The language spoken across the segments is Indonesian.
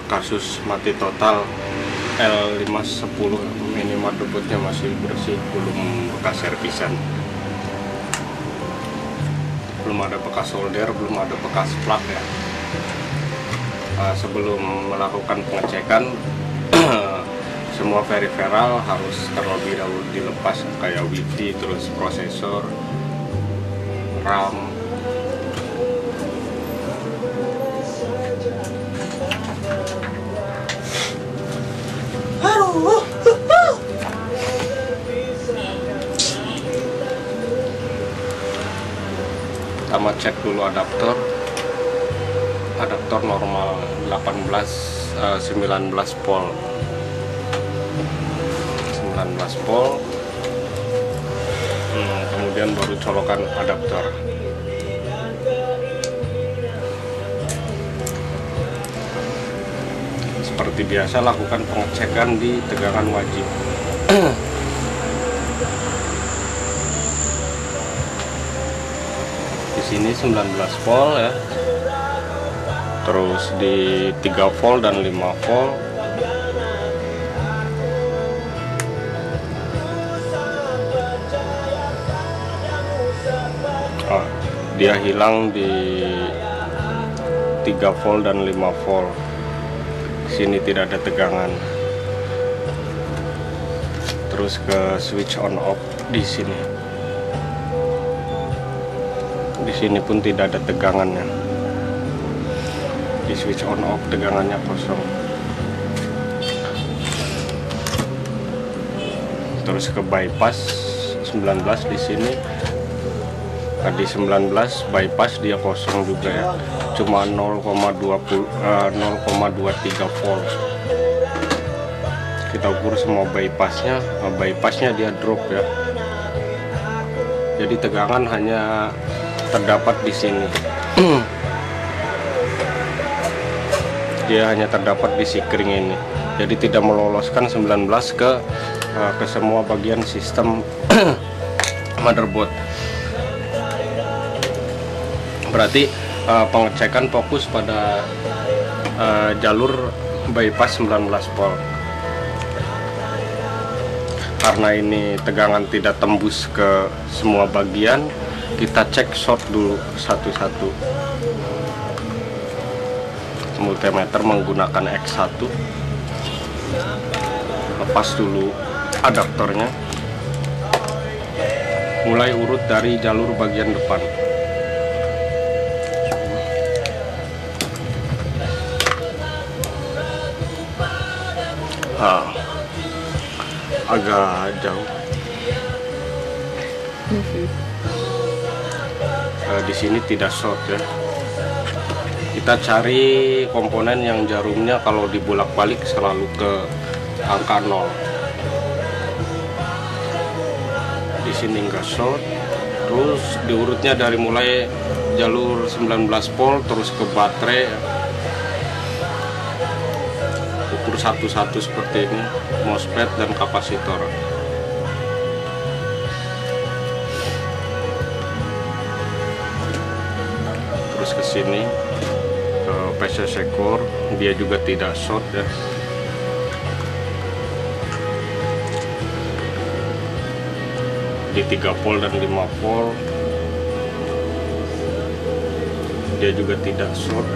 kasus mati total L510, ini motherboardnya masih bersih, belum bekas servisan, belum ada bekas solder, belum ada bekas plug ya. Sebelum melakukan pengecekan semua peripheral harus terlebih dahulu dilepas, kayak wifi, terus prosesor, RAM. Pertama cek dulu adaptor normal 19 volt, 19 volt. Kemudian baru colokan adaptor. Seperti biasa, lakukan pengecekan di tegangan wajib. Di sini 19 volt ya. Terus di 3 volt dan 5 volt. Dia hilang di 3 volt dan 5 volt. Sini tidak ada tegangan. Terus ke switch on off di sini. Di sini pun tidak ada tegangannya. Di switch on off tegangannya kosong. Terus ke bypass 19 di sini. Di 19 bypass dia kosong juga ya, cuma 0,23 volt. Kita ukur semua bypassnya, bypassnya dia drop ya. Jadi tegangan hanya terdapat di sini. Dia hanya terdapat di si kring ini. Jadi tidak meloloskan 19 ke semua bagian sistem motherboard. Berarti pengecekan fokus pada jalur bypass 19 volt. Karena ini tegangan tidak tembus ke semua bagian, kita cek short dulu satu-satu. Multimeter menggunakan X1. Lepas dulu adaptornya. Mulai urut dari jalur bagian depan. Agak jauh. Di sini tidak short ya. Kita cari komponen yang jarumnya kalau dibolak-balik selalu ke angka 0. Di sini enggak short. Terus diurutnya dari mulai jalur 19 volt terus ke baterai. Ukur satu-satu seperti ini, MOSFET dan kapasitor. Terus ke sini ke PCC core, dia juga tidak short ya. Di 3 volt dan 5 volt dia juga tidak short.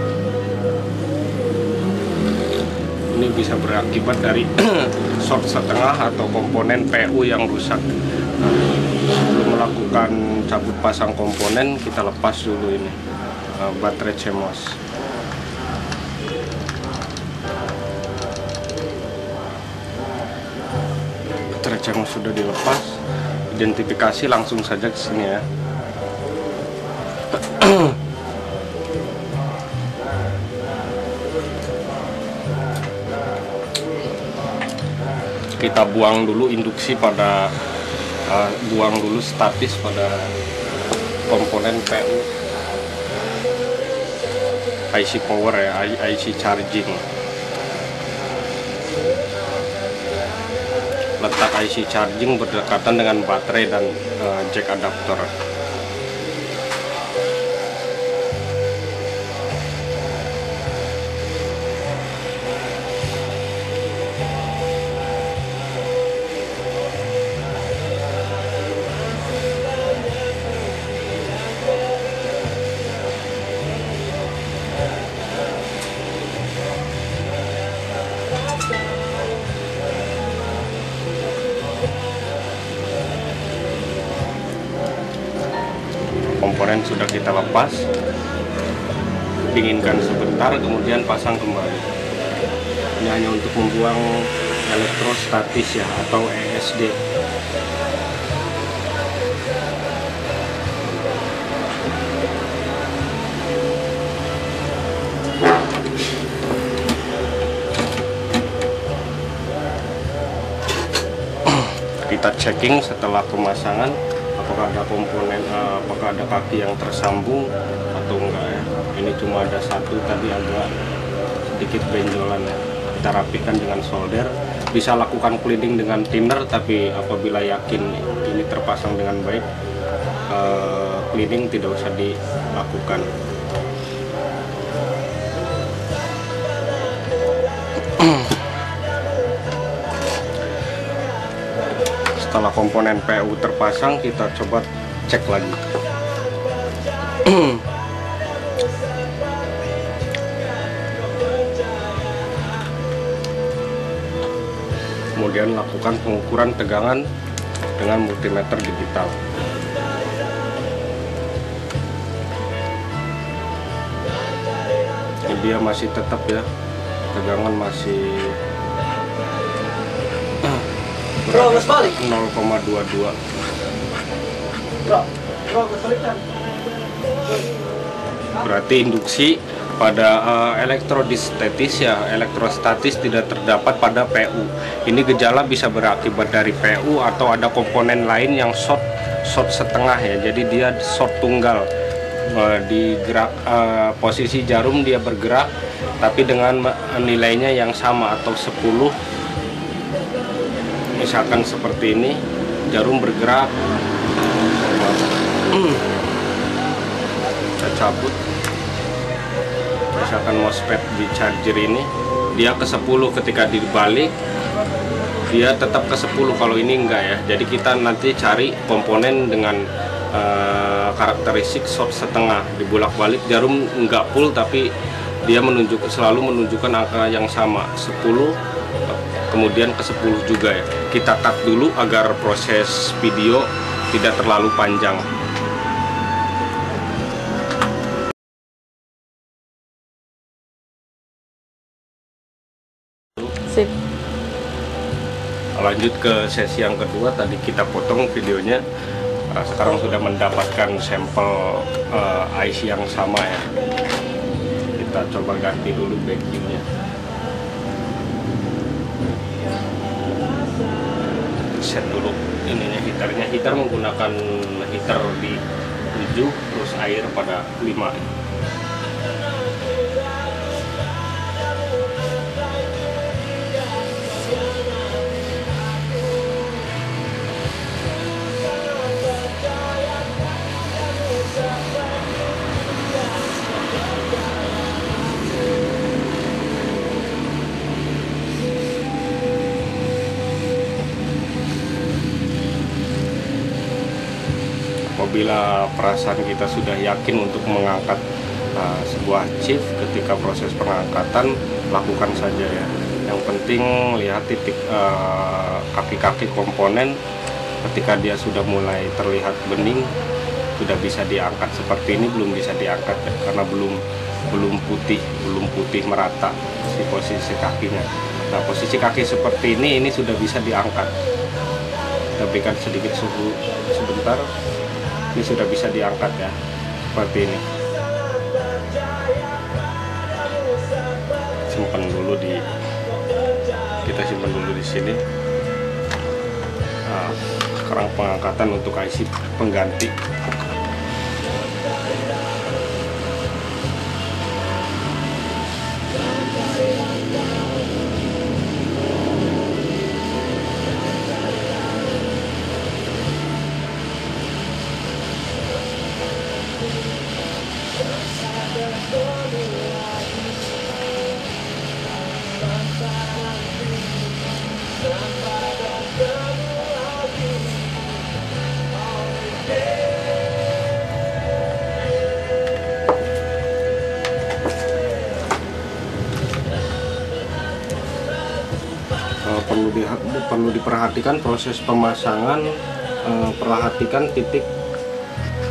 Ini bisa berakibat dari short setengah atau komponen PU yang rusak. Sebelum melakukan cabut pasang komponen, kita lepas dulu ini baterai CMOS. Baterai CMOS sudah dilepas, identifikasi langsung saja ke sini ya. Kita buang dulu induksi pada buang dulu statis pada komponen PU, IC power ya, IC charging. Letak IC charging berdekatan dengan baterai dan jack adapter. komponen sudah kita lepas, dinginkan sebentar, kemudian pasang kembali. Ini hanya untuk membuang elektrostatis ya, atau ESD. Kita checking setelah pemasangan apakah ada komponen, apakah ada kaki yang tersambung atau enggak ya. Ini cuma ada satu tadi agak sedikit benjolan ya. Kita rapikan dengan solder. Bisa lakukan cleaning dengan thinner, tapi apabila yakin ini terpasang dengan baik, cleaning tidak usah dilakukan. Setelah komponen PU terpasang, kita coba cek lagi. Kemudian lakukan pengukuran tegangan dengan multimeter digital. Ini dia masih tetap ya, tegangan masih 0,22. Berarti induksi pada elektrostatis ya, elektrostatis tidak terdapat pada PU. Ini gejala bisa berakibat dari PU atau ada komponen lain yang short setengah ya. Jadi dia short tunggal. Di posisi jarum dia bergerak, tapi dengan nilainya yang sama atau 10. Misalkan seperti ini, jarum bergerak, kita cabut. Misalkan MOSFET di charger ini, dia ke 10, ketika dibalik dia tetap ke 10, kalau ini enggak ya. Jadi kita nanti cari komponen dengan karakteristik short setengah, dibulak-balik, jarum enggak full tapi dia selalu menunjukkan angka yang sama, 10, kemudian ke 10 juga ya. Kita cut dulu agar proses video tidak terlalu panjang. Sip. Lanjut ke sesi yang kedua, tadi kita potong videonya. Sekarang sudah mendapatkan sampel IC yang sama ya. Kita coba ganti dulu backingnya. Set dulu ininya, heaternya. Heater menggunakan heater di 7, terus air pada 5. Apabila perasaan kita sudah yakin untuk mengangkat sebuah chip, ketika proses pengangkatan lakukan saja ya. Yang penting lihat titik kaki-kaki komponen, ketika dia sudah mulai terlihat bening, sudah bisa diangkat. Seperti ini belum bisa diangkat ya, karena belum putih merata si posisi kakinya. Nah, posisi kaki seperti ini sudah bisa diangkat. Kita berikan sedikit suhu sebentar. Ini sudah bisa diangkat ya, seperti ini. Kita simpan dulu di sini. Nah, sekarang pengangkatan untuk IC pengganti. Perlu diperhatikan proses pemasangan, perhatikan titik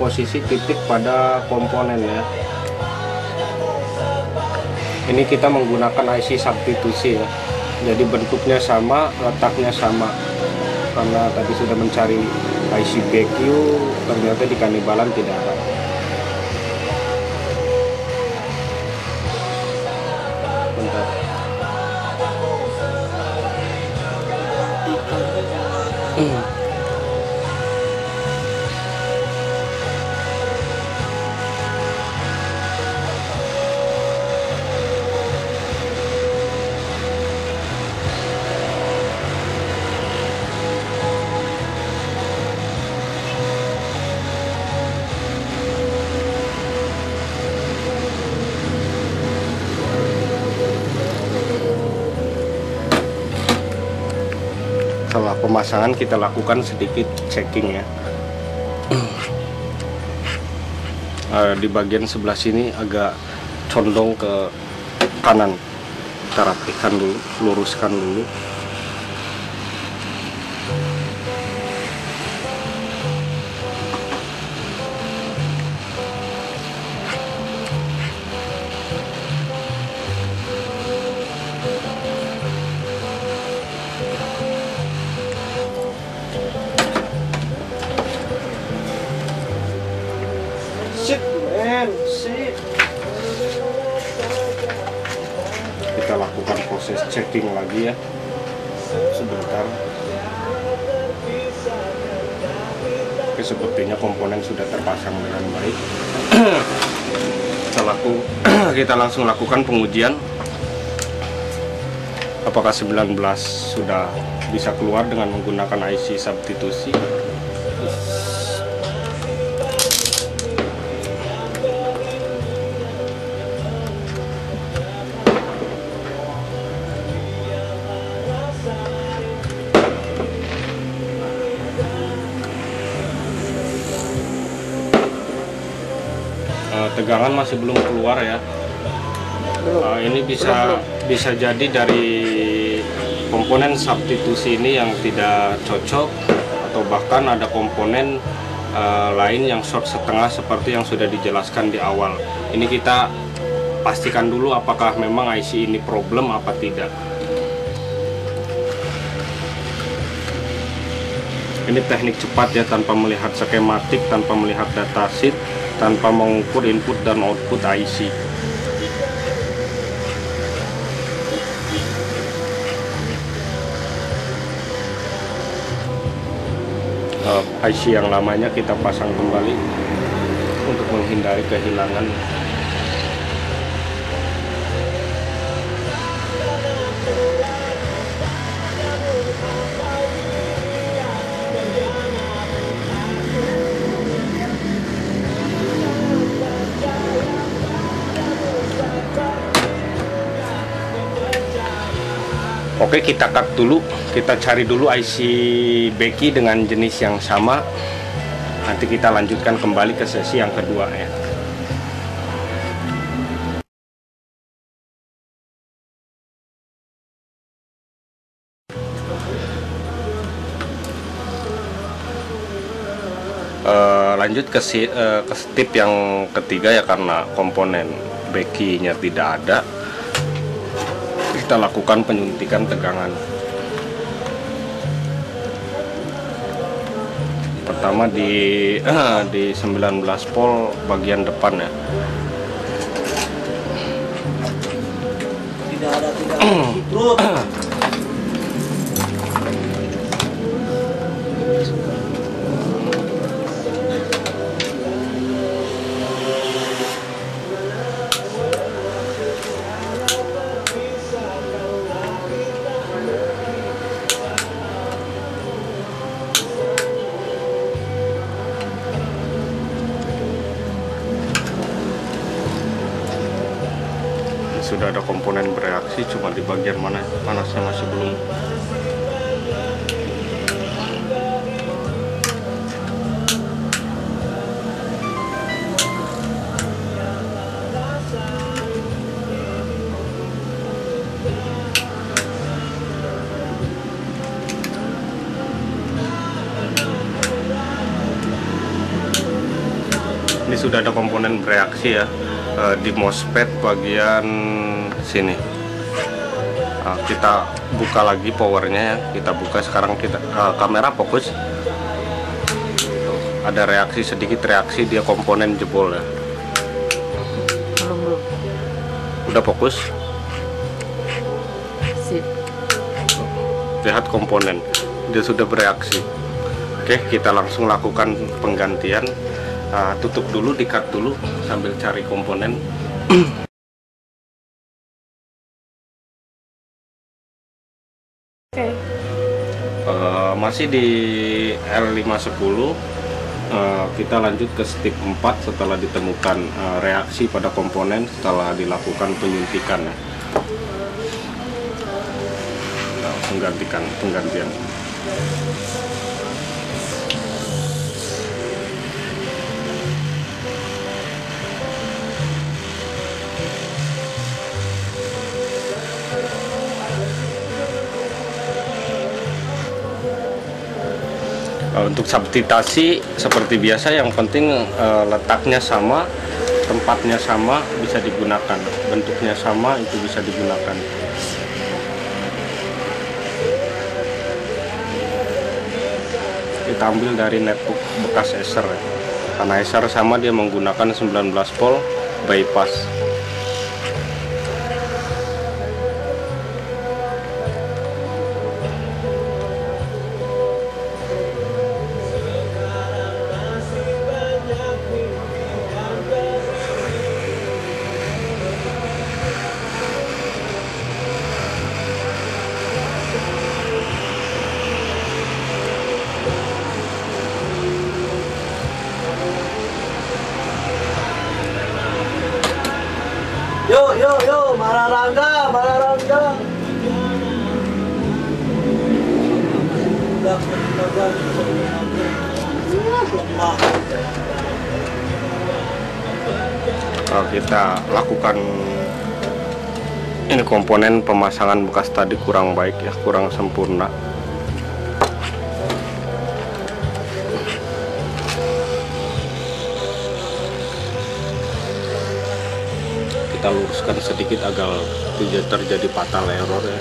posisi titik pada komponen ya. Ini kita menggunakan IC substitusi ya, jadi bentuknya sama, letaknya sama. Karena tadi sudah mencari IC BQ, ternyata di Kannibalan tidak ada. Bentar. Setelah pemasangan kita lakukan sedikit checking ya. Di bagian sebelah sini agak condong ke kanan. Kita rapikan dulu, luruskan dulu. Kita lakukan proses checking lagi ya, sebentar. Oke, sepertinya komponen sudah terpasang dengan baik. Kita langsung lakukan pengujian apakah 19 sudah bisa keluar dengan menggunakan IC substitusi. Tegangan masih belum keluar ya. Ini bisa jadi dari komponen substitusi ini yang tidak cocok, atau bahkan ada komponen lain yang short setengah seperti yang sudah dijelaskan di awal. Ini kita pastikan dulu apakah memang IC ini problem apa tidak. Ini teknik cepat ya, tanpa melihat skematik, tanpa melihat datasheet, tanpa mengukur input dan output IC. IC yang lamanya kita pasang kembali untuk menghindari kehilangan. Oke, kita cut dulu, kita cari dulu IC BQ dengan jenis yang sama. Nanti kita lanjutkan kembali ke sesi yang kedua ya. Lanjut ke step yang ketiga ya, karena komponen BQ-nya tidak ada. Kita lakukan penyuntikan tegangan. Pertama di 19 volt bagian depan ya. Tidak ada perut. Sudah ada komponen bereaksi, cuma di bagian mana panasnya masih belum. Ini sudah ada komponen bereaksi ya, di MOSFET bagian sini. Kita buka lagi powernya ya, kita buka sekarang. Kita kamera fokus. Ada reaksi, sedikit reaksi, dia komponen jebol ya. Belum. Udah fokus. Sip. Lihat komponen, dia sudah bereaksi. Oke, kita langsung lakukan penggantian. Tutup dulu, di-cut dulu sambil cari komponen. Oke. Masih di L510. Kita lanjut ke step 4 setelah ditemukan reaksi pada komponen setelah dilakukan penyuntikan. Penggantian. Untuk substitusi seperti biasa, yang penting letaknya sama, tempatnya sama, bisa digunakan, bentuknya sama, itu bisa digunakan. Kita ambil dari netbook bekas Acer ya. Karena Acer sama, dia menggunakan 19 volt bypass. Yo, Mararangga. Kita lakukan ini, komponen pemasangan bekas tadi kurang baik ya, kurang sempurna. Kita luruskan sedikit agar tidak terjadi fatal error ya.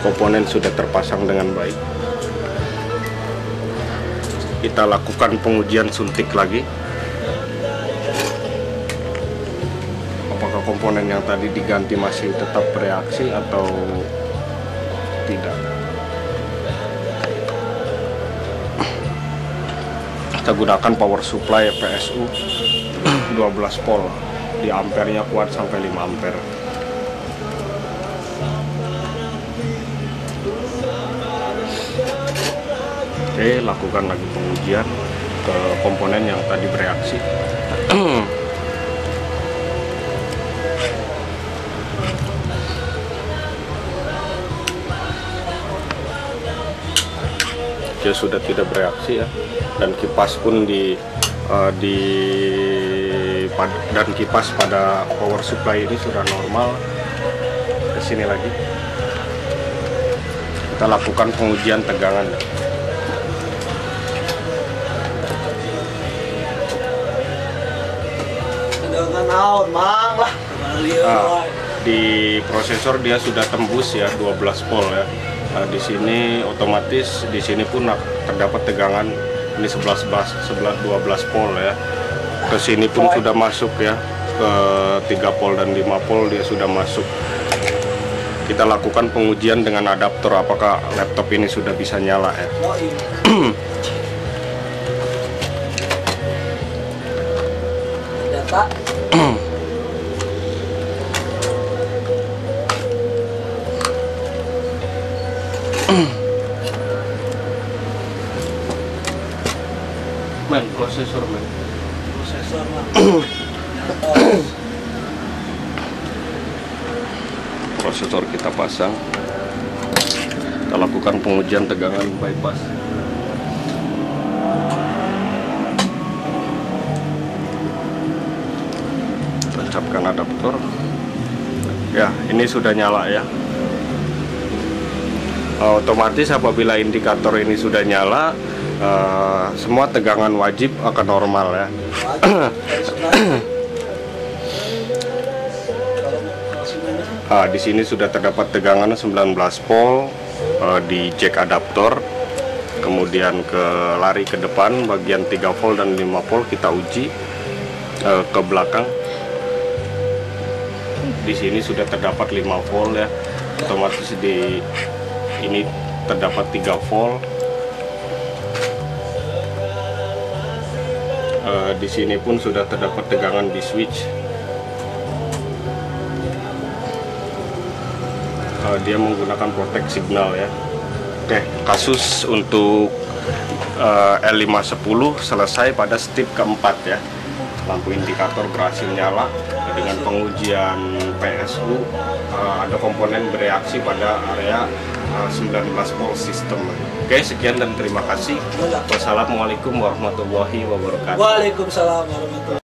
Komponen sudah terpasang dengan baik. Kita lakukan pengujian suntik lagi. Apakah komponen yang tadi diganti masih tetap bereaksi atau tidak. Kita gunakan power supply PSU 12 volt. Di ampernya kuat sampai 5 ampere. Oke, lakukan lagi pengujian ke komponen yang tadi bereaksi. Dia sudah tidak bereaksi ya, dan kipas pun dan kipas pada power supply ini sudah normal. Ke sini lagi. Kita lakukan pengujian tegangan. Di prosesor dia sudah tembus ya 12 volt ya. Di sini otomatis, di sini pun terdapat tegangan ini 12 volt ya. Ke sini pun sudah masuk ya, ke 3 volt dan 5 volt dia sudah masuk. Kita lakukan pengujian dengan adaptor apakah laptop ini sudah bisa nyala ya. Prosesor Prosesor kita pasang. Kita lakukan pengujian tegangan bypass. Tancapkan adaptor. Ya, ini sudah nyala ya. Otomatis apabila indikator ini sudah nyala, semua tegangan wajib akan normal ya. Di sini sudah terdapat tegangan 19 volt di jack adaptor. Kemudian lari ke depan bagian 3 volt dan 5 volt kita uji ke belakang. Di sini sudah terdapat 5 volt ya. Otomatis di ini terdapat 3 volt. Di sini pun sudah terdapat tegangan di switch. Dia menggunakan protect signal ya. Oke, kasus untuk L510 selesai pada step keempat ya. Lampu indikator berhasil nyala. Dengan pengujian PSU, ada komponen bereaksi pada area 19 volt sistem. Oke, sekian dan terima kasih. Wassalamualaikum warahmatullahi wabarakatuh. Waalaikumsalam warahmatullahi wabarakatuh.